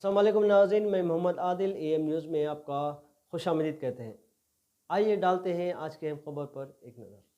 अस्सलाम वालेकुम नाज़रीन, मैं मोहम्मद आदिल AM न्यूज़ में आपका खुशामदीद कहते हैं। आइए डालते हैं आज के अहम खबर पर एक नज़र।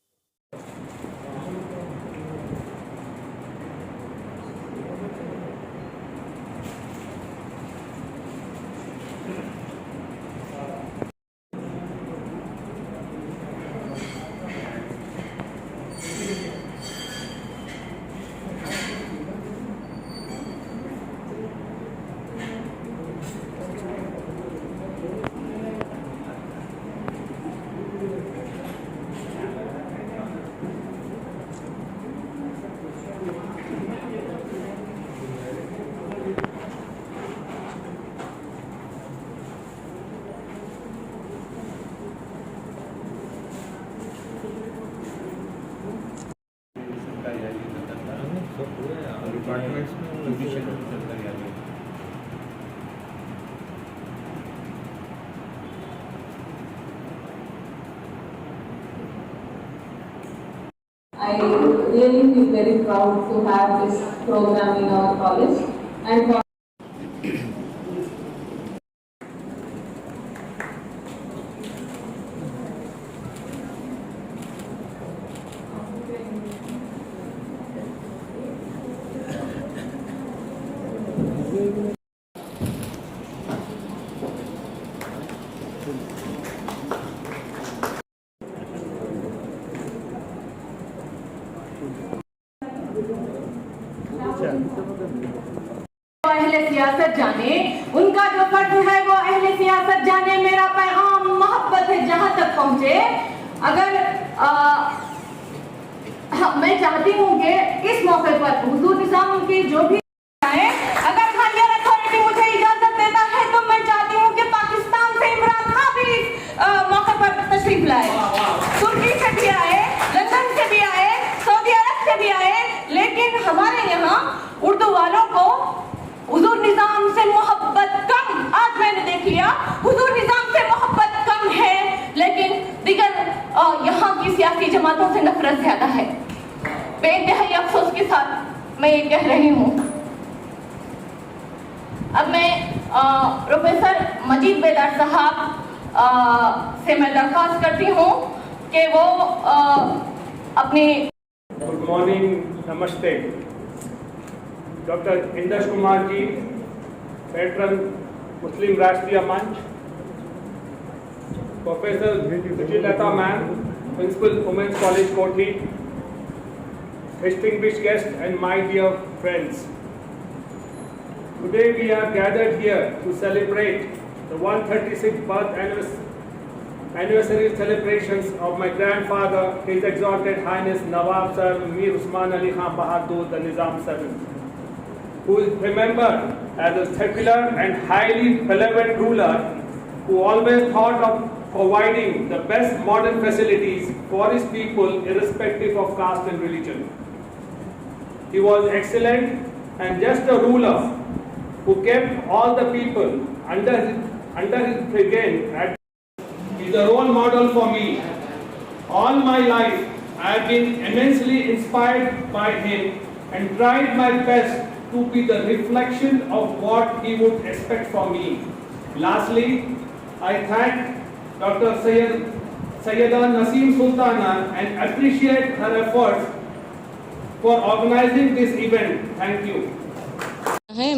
I really feel very proud to have this program in our college and अहले सियासत जाने, उनका जो फर्ज है वो अहले सियासत जाने। मेरा पैगाम मोहब्बत है जहां तक पहुंचे। अगर मैं चाहती हूँ कि इस मौके पर हुजूर निज़ाम की जो भी है, अगर हायर अथॉरिटी मुझे इजाजत देता है तो मैं चाहती हूँ कि पाकिस्तान से इमरान खान भी मौके पर तशरीफ लाए, तुर्की से भी आए, लंदन से भी आए, सऊदी अरब से भी आए। लेकिन हमारे यहाँ उर्दू वालों को हुजूर निज़ाम से मोहब्बत कम, आज मैंने देख लिया हुजूर निज़ाम से मोहब्बत कम है, लेकिन दिगर यहाँ की सियासी जमातों से नफरत ज्यादा है। बेइंतहाई अफसोस के साथ मैं ये कह रही हूँ। अब मैं प्रोफेसर मजीद बेदार साहब से मैं दरख्वास्त करती हूँ कि वो अपनी गुड मॉर्निंग, नमस्ते। Doctor Indresh Kumar ji, patron Muslim Rashtriya Manch, professor Suchilata ma'am, principal women's college Kothi, distinguished guests and my dear friends. Today we are gathered here to celebrate the 136th birth anniversary celebrations of my grandfather, His Exalted Highness Nawab Sir Mir Usman Ali Khan Bahadur, the Nizam VII, who is remembered as a secular and highly benevolent ruler who always thought of providing the best modern facilities for his people irrespective of caste and religion. He was excellent and just a ruler who kept all the people under his reign. He is a role model for me. All my life I have been immensely inspired by him and tried my best to be the reflection of what he would expect from me. Lastly, I thank Dr. Sayyida Naseem Sultana and appreciate her efforts for organizing this event. Thank you.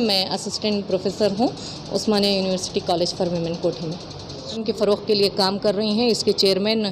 मैं assistant professor हूँ उस्मानिया university college for women कोठी में। उनके फ़रोग़ के लिए काम कर रही हैं। इसके चेयरमैन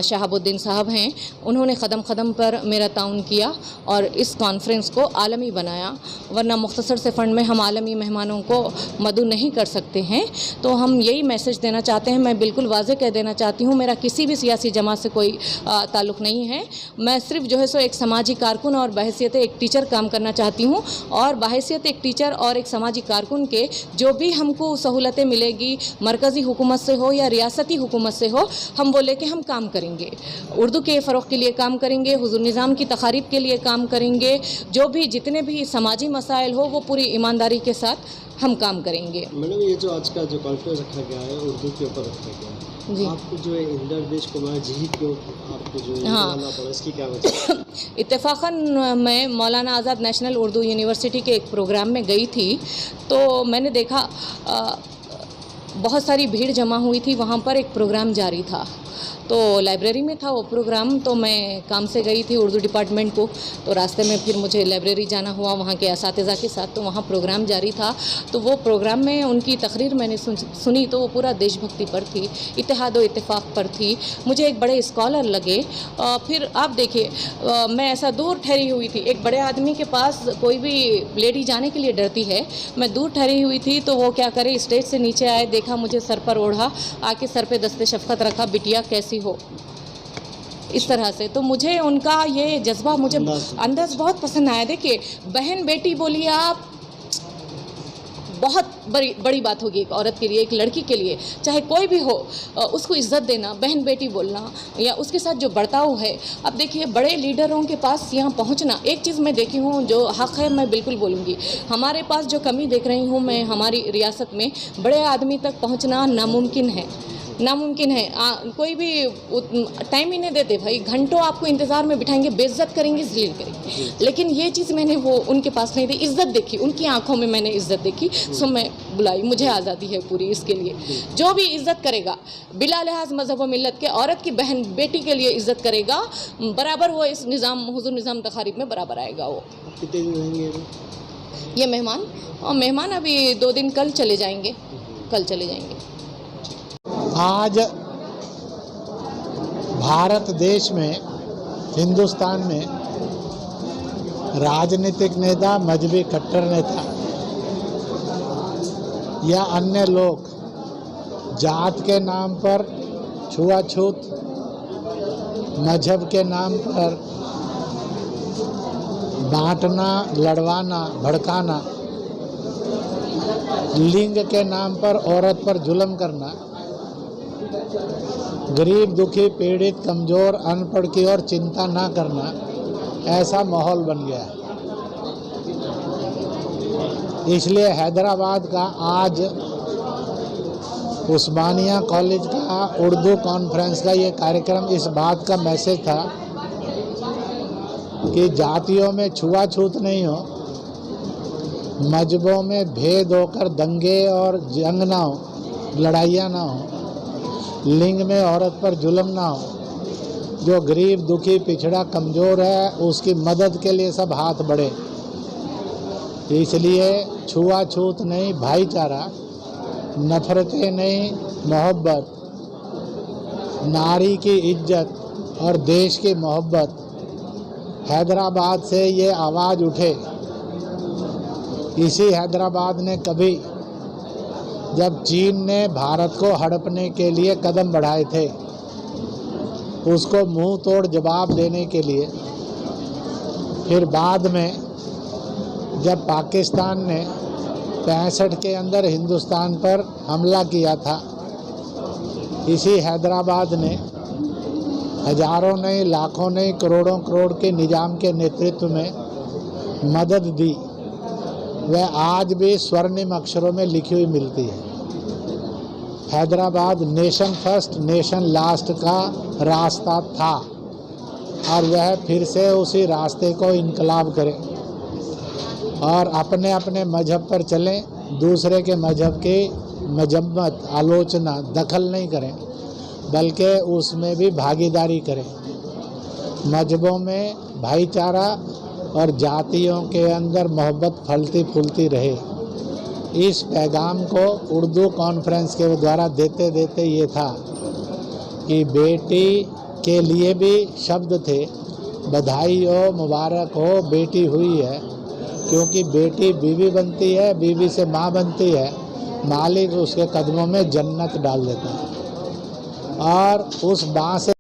शहाबुद्दीन साहब हैं। उन्होंने क़दम क़दम पर मेरा ताउन किया और इस कॉन्फ्रेंस को आलमी बनाया, वरना मुख्तसर से फ़ंड में हम आलमी मेहमानों को मदऊ नहीं कर सकते हैं। तो हम यही मैसेज देना चाहते हैं। मैं बिल्कुल वाज़ेह कह देना चाहती हूँ, मेरा किसी भी सियासी जमात से कोई ताल्लुक़ नहीं है। मैं सिर्फ जो है सो एक समाजी कारकुन और बहैसियत एक टीचर काम करना चाहती हूँ, और बहैसियत एक टीचर और एक समाजी कारकुन के जो भी हमको सहूलतें मिलेगी मरकज़ी हुकूमत से हो या रियासती हुकूमत से हो, हम वो लेके हम काम करेंगे। उर्दू के फ़रोग़ के लिए काम करेंगे, हुज़ूर निज़ाम की तक़ारीब के लिए काम करेंगे। जो भी जितने भी समाजी मसाइल हो वो पूरी ईमानदारी के साथ हम काम करेंगे। मैडम, ये जो आज का जो कॉन्फ्रेंस रखा गया है उर्दू के ऊपर रखा गया है, जी। आपको जो है इंदर देश कुमार जी क्यों आपको जो है हाँ। बनाना पड़ा, इसकी क्या वजह? इत्तेफाकन मैं मौलाना आज़ाद नेशनल उर्दू यूनिवर्सिटी के एक प्रोग्राम में गई थी, तो मैंने देखा बहुत सारी भीड़ जमा हुई थी। वहाँ पर एक प्रोग्राम जारी था, तो लाइब्रेरी में था वो प्रोग्राम। तो मैं काम से गई थी उर्दू डिपार्टमेंट को, तो रास्ते में फिर मुझे लाइब्रेरी जाना हुआ वहाँ के असातिज़ा के साथ। तो वहाँ प्रोग्राम जारी था, तो वो प्रोग्राम में उनकी तकरीर मैंने सुनी, तो वो पूरा देशभक्ति पर थी, इत्तेहाद व इत्तेफाक पर थी। मुझे एक बड़े स्कॉलर लगे। फिर आप देखिए, मैं ऐसा दूर ठहरी हुई थी, एक बड़े आदमी के पास कोई भी लेडी जाने के लिए डरती है। मैं दूर ठहरी हुई थी, तो वो क्या करे, स्टेज से नीचे आए, देखा मुझे, सर पर ओढ़ा, आके सर पे दस्ते शफ़क़त रखा, बिटिया कैसी हो, इस तरह से। तो मुझे उनका ये जज्बा, मुझे अंदाज बहुत पसंद आया। देखिए, बहन बेटी बोलिए आप, बहुत बड़ी बात होगी एक औरत के लिए, एक लड़की के लिए, चाहे कोई भी हो, उसको इज़्ज़त देना, बहन बेटी बोलना, या उसके साथ जो बर्ताव है। अब देखिए, बड़े लीडरों के पास यहाँ पहुँचना, एक चीज़ मैं देखी हूँ जो हक़ है, मैं बिल्कुल बोलूँगी। हमारे पास जो कमी देख रही हूँ मैं हमारी रियासत में, बड़े आदमी तक पहुँचना नामुमकिन है, नामुमकिन है। कोई भी टाइम ही नहीं देते भाई, घंटों आपको इंतज़ार में बिठाएंगे, बेइज्जत करेंगे, ज़लील करेंगे। लेकिन ये चीज़ मैंने वो उनके पास नहीं दी, इज़्ज़त देखी, उनकी आंखों में मैंने इज़्ज़त देखी, सो मैं बुलाई। मुझे आज़ादी है पूरी इसके लिए। जो भी इज़्ज़त करेगा बिला लिहाज मज़हब व मिल्लत के, औरत की बहन बेटी के लिए इज़्ज़त करेगा, बराबर वो इस निज़ाम, हुज़ूर निज़ाम तखारीब में बराबर आएगा। वो कितने दिन रहेंगे ये मेहमान? और मेहमान अभी 2 दिन, कल चले जाएंगे, कल चले जाएंगे। आज भारत देश में, हिंदुस्तान में राजनीतिक नेता, मजहबी कट्टर नेता या अन्य लोग जात के नाम पर छुआछूत, मजहब के नाम पर बांटना, लड़वाना, भड़काना, लिंग के नाम पर औरत पर जुल्म करना, गरीब, दुखी, पीड़ित, कमज़ोर, अनपढ़ की और चिंता ना करना, ऐसा माहौल बन गया है। इसलिए हैदराबाद का आज उस्मानिया कॉलेज का उर्दू कॉन्फ्रेंस का ये कार्यक्रम इस बात का मैसेज था कि जातियों में छुआछूत नहीं हो, मजहबों में भेद होकर दंगे और जंग ना हो, लड़ाइयाँ ना हो, लिंग में औरत पर जुल्म ना हो, जो गरीब, दुखी, पिछड़ा, कमज़ोर है, उसकी मदद के लिए सब हाथ बढ़े। इसलिए छुआछूत नहीं, भाईचारा, नफरतें नहीं, मोहब्बत, नारी की इज्जत और देश की मोहब्बत, हैदराबाद से ये आवाज़ उठे। इसी हैदराबाद ने कभी, जब चीन ने भारत को हड़पने के लिए कदम बढ़ाए थे, उसको मुंह तोड़ जवाब देने के लिए, फिर बाद में जब पाकिस्तान ने 65 के अंदर हिंदुस्तान पर हमला किया था, इसी हैदराबाद ने हजारों नहीं, लाखों नहीं, करोड़ों करोड़ के निज़ाम के नेतृत्व में मदद दी। वह आज भी स्वर्णिम अक्षरों में लिखी हुई मिलती है। Hyderabad nation first nation last का रास्ता था और वह फिर से उसी रास्ते को इनकलाब करे और अपने अपने मजहब पर चलें, दूसरे के मजहब की मजम्मत, आलोचना, दखल नहीं करें, बल्कि उसमें भी भागीदारी करें। मजहबों में भाईचारा और जातियों के अंदर मोहब्बत फलती फूलती रहे। इस पैगाम को उर्दू कॉन्फ्रेंस के द्वारा देते देते ये था कि बेटी के लिए भी शब्द थे, बधाई हो, मुबारक हो, बेटी हुई है, क्योंकि बेटी बीवी बनती है, बीवी से माँ बनती है, मालिक उसके कदमों में जन्नत डाल देता है। और उस माँ से